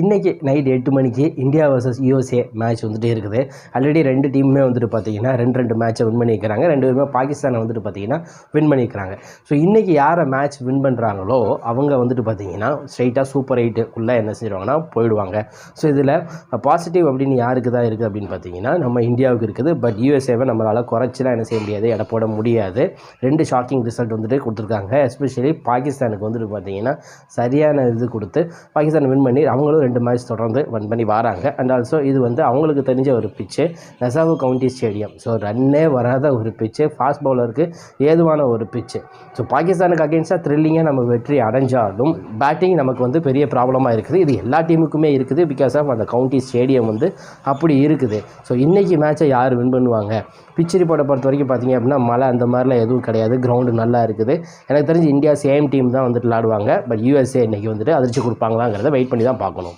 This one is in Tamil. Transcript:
இன்றைக்கி நைட் 8 மணிக்கு இந்தியா வர்சஸ் யூஎஸ்ஏ மேட்ச் வந்துட்டு இருக்குது. ஆல்ரெடி 2 டீமுமே வந்துட்டு பார்த்தீங்கன்னா 2 மேட்சை வின் பண்ணியிருக்கிறாங்க. 2 பேருமே பாகிஸ்தானை வந்துட்டு பார்த்தீங்கன்னா வின் பண்ணியிருக்கிறாங்க. ஸோ இன்றைக்கி யாரை மேட்ச் வின் பண்ணுறாங்களோ அவங்க வந்துட்டு பார்த்தீங்கன்னா ஸ்ட்ரைட்டாக சூப்பர் 8க்குள்ளே என்ன செய்வாங்கன்னா போயிடுவாங்க. ஸோ இதில் பாசிட்டிவ் அப்படின்னு யாருக்கு தான் இருக்குது அப்படின்னு பார்த்தீங்கன்னா நம்ம இந்தியாவுக்கு இருக்குது. பட் யூஎஸ்ஏவை நம்மளால் குறைச்சிலாம் என்ன செய்ய முடியாது, எடை போட முடியாது. 2 ஷாக்கிங் ரிசல்ட் வந்துட்டு கொடுத்துருக்காங்க. எஸ்பெஷலி பாகிஸ்தானுக்கு வந்துட்டு பார்த்தீங்கன்னா சரியான இது கொடுத்து பாகிஸ்தான் வின் பண்ணி அவங்களும் 2 மேட்ச் தொடர்ந்து வின் பண்ணி வராங்க. அண்ட் ஆல்சோ இது வந்து அவங்களுக்கு தெரிஞ்ச ஒரு பிச்சு, நசாவு கவுண்டி ஸ்டேடியம். ஸோ ரன்னே வராத ஒரு பிச்சு, ஃபாஸ்ட் பவுலருக்கு ஏதுவான ஒரு பிச்சு. ஸோ பாகிஸ்தானுக்கு அகெயின்ஸ்டாக த்ரில்லிங்காக நம்ம வெற்றி அடைஞ்சாலும் பேட்டிங் நமக்கு வந்து பெரிய ப்ராப்ளமாக இருக்குது. இது எல்லா டீமுக்குமே இருக்குது. பிகாஸ் ஆஃப் அந்த கவுண்டி ஸ்டேடியம் வந்து அப்படி இருக்குது. ஸோ இன்றைக்கி மேட்சை யார் வின் பண்ணுவாங்க? பிச் ரிப்போர்ட்டை பொறுத்த வரைக்கும் பார்த்தீங்க அப்படின்னா மழை அந்த மாதிரிலாம் எதுவும் கிடையாது. கிரவுண்டு நல்லா இருக்குது. எனக்கு தெரிஞ்சு இந்தியா சேம் டீம் தான் வந்துட்டு விளாடுவாங்க. பட் யூஎஸ்ஏ இன்றைக்கி வந்துட்டு அதிர்ச்சி கொடுப்பாங்களாங்கிறத வெயிட் பண்ணி தான் பார்க்கணும்.